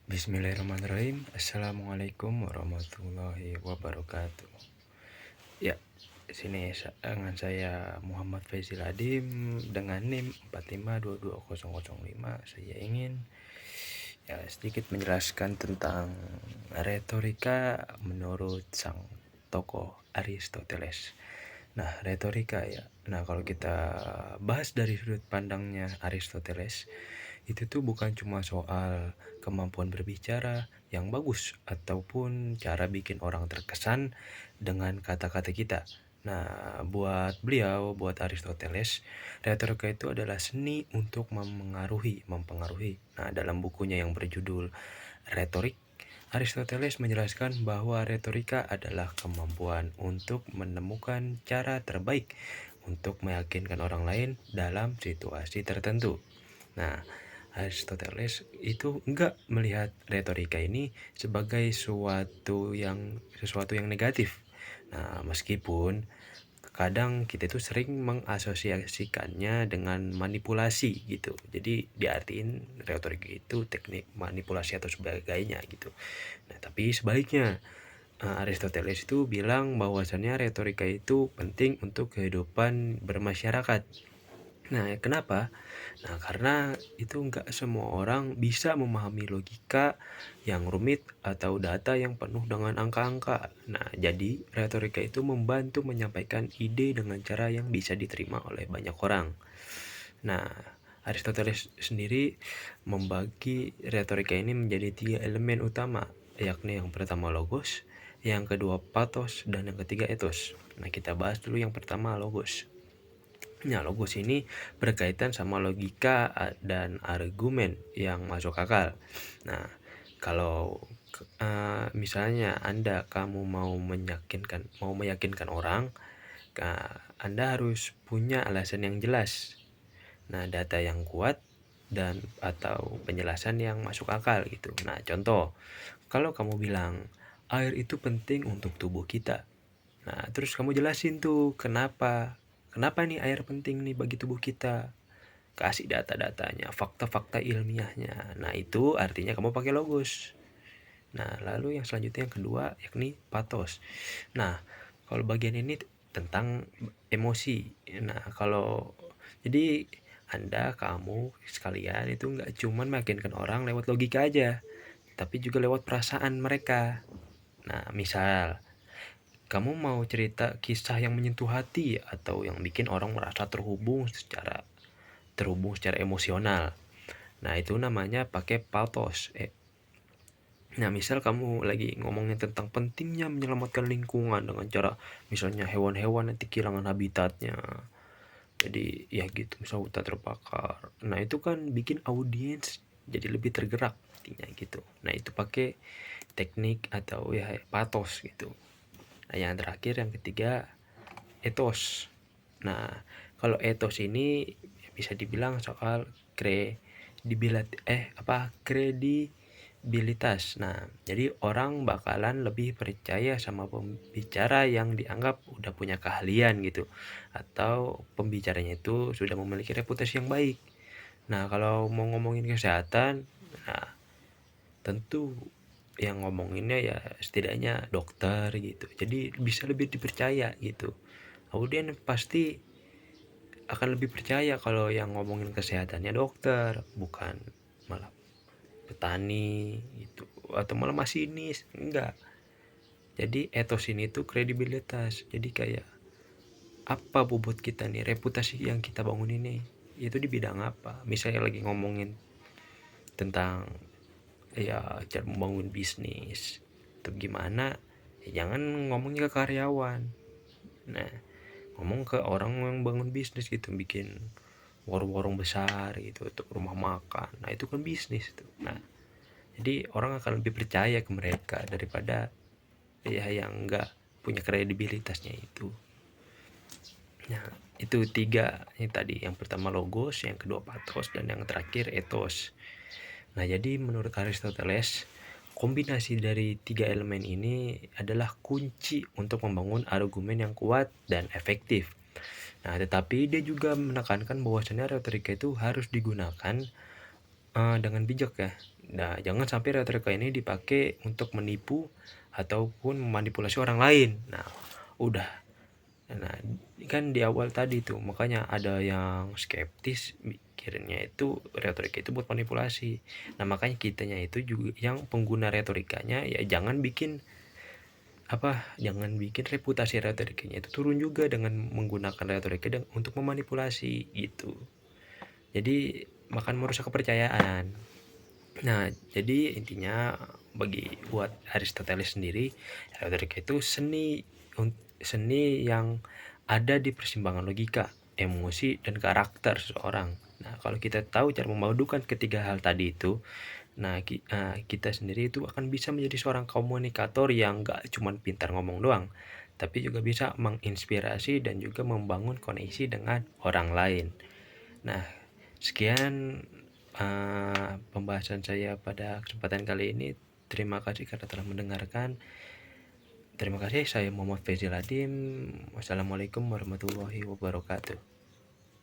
Bismillahirrahmanirrahim. Assalamualaikum warahmatullahi wabarakatuh. Ya, sini dengan saya Muhammad Faizil Adim dengan NIM 4522005. Saya ingin sedikit menjelaskan tentang retorika menurut sang tokoh Aristoteles. Nah, retorika ya. Nah, kalau kita bahas dari sudut pandangnya Aristoteles, itu tuh bukan cuma soal kemampuan berbicara yang bagus ataupun cara bikin orang terkesan dengan kata-kata kita. Nah, buat Aristoteles, retorika itu adalah seni untuk mempengaruhi. Nah, dalam bukunya yang berjudul Retorik, Aristoteles menjelaskan bahwa retorika adalah kemampuan untuk menemukan cara terbaik untuk meyakinkan orang lain dalam situasi tertentu. Nah, Aristoteles itu enggak melihat retorika ini sebagai sesuatu yang negatif. Nah, meskipun kadang kita itu sering mengasosiasikannya dengan manipulasi gitu. Jadi diartiin retorik itu teknik manipulasi atau sebagainya gitu. Nah, tapi sebaliknya Aristoteles itu bilang bahwasannya retorika itu penting untuk kehidupan bermasyarakat. Nah, kenapa? Nah, karena itu nggak semua orang bisa memahami logika yang rumit atau data yang penuh dengan angka-angka. Nah, jadi retorika itu membantu menyampaikan ide dengan cara yang bisa diterima oleh banyak orang. Nah, Aristoteles sendiri membagi retorika ini menjadi 3 elemen utama, yakni yang pertama logos, yang kedua pathos, dan yang ketiga ethos. Nah, kita bahas dulu yang pertama logos. Nah, logos ini berkaitan sama logika dan argumen yang masuk akal. Nah, kalau misalnya kamu mau meyakinkan orang, Anda harus punya alasan yang jelas. Nah, data yang kuat dan atau penjelasan yang masuk akal gitu. Nah, contoh, kalau kamu bilang air itu penting untuk tubuh kita. Nah, terus kamu jelasin tuh kenapa nih air penting nih bagi tubuh kita. Kasih data-datanya, fakta-fakta ilmiahnya. Nah, itu artinya kamu pakai logos. Nah, lalu yang selanjutnya yang kedua yakni pathos. Nah, kalau bagian ini tentang emosi. Nah, jadi kamu sekalian itu nggak cuman meyakinkan orang lewat logika aja, tapi juga lewat perasaan mereka. Nah, misal kamu mau cerita kisah yang menyentuh hati atau yang bikin orang merasa terhubung secara emosional. Nah, itu namanya pakai pathos. Nah, misal kamu lagi ngomongin tentang pentingnya menyelamatkan lingkungan dengan cara misalnya hewan-hewan nanti kehilangan habitatnya. Jadi ya gitu, misal hutan terbakar. Nah, itu kan bikin audiens jadi lebih tergerak intinya gitu. Nah, itu pakai teknik atau ya pathos gitu. Nah, yang terakhir yang ketiga ethos. Nah, kalau ethos ini bisa dibilang soal kredibilitas. Nah, jadi orang bakalan lebih percaya sama pembicara yang dianggap udah punya keahlian gitu, atau pembicaranya itu sudah memiliki reputasi yang baik. Nah, kalau mau ngomongin kesehatan, nah tentu yang ngomonginnya ya setidaknya dokter gitu. Jadi bisa lebih dipercaya gitu. Kemudian pasti akan lebih percaya kalau yang ngomongin kesehatannya dokter, bukan malah petani gitu atau malah masinis. Enggak. Jadi etos ini tuh kredibilitas. Jadi kayak apa bobot kita nih, reputasi yang kita bangun ini itu di bidang apa? Misalnya lagi ngomongin tentang ya cara membangun bisnis atau gimana, ya jangan ngomongnya ke karyawan. Nah, ngomong ke orang yang bangun bisnis gitu, bikin warung-warung besar gitu untuk rumah makan. Nah, itu kan bisnis tuh. Nah, jadi orang akan lebih percaya ke mereka daripada ya yang enggak punya kredibilitasnya itu. Nah, itu tiga yang tadi. Yang pertama logos, yang kedua pathos, dan yang terakhir ethos. Nah, jadi menurut Aristoteles, kombinasi dari tiga elemen ini adalah kunci untuk membangun argumen yang kuat dan efektif. Nah, tetapi dia juga menekankan bahwasannya retorika itu harus digunakan dengan bijak ya. Nah, jangan sampai retorika ini dipakai untuk menipu ataupun memanipulasi orang lain. Nah, udah. Nah, kan di awal tadi tuh, makanya ada yang skeptis mikirnya itu retorika itu buat manipulasi. Nah, makanya kitanya itu juga yang pengguna retorikanya ya jangan bikin reputasi retorikanya itu turun juga dengan menggunakan retorika dan untuk memanipulasi gitu. Jadi makan merusak kepercayaan. Nah, jadi intinya buat Aristoteles sendiri, retorika itu seni yang ada di persimpangan logika, emosi, dan karakter seseorang. Nah, kalau kita tahu cara memadukan ketiga hal tadi itu, nah kita sendiri itu akan bisa menjadi seorang komunikator yang gak cuma pintar ngomong doang, tapi juga bisa menginspirasi dan juga membangun koneksi dengan orang lain. Nah, sekian pembahasan saya pada kesempatan kali ini. Terima kasih karena telah mendengarkan. Terima kasih, saya Muhammad Faizil Adim. Wassalamualaikum warahmatullahi wabarakatuh.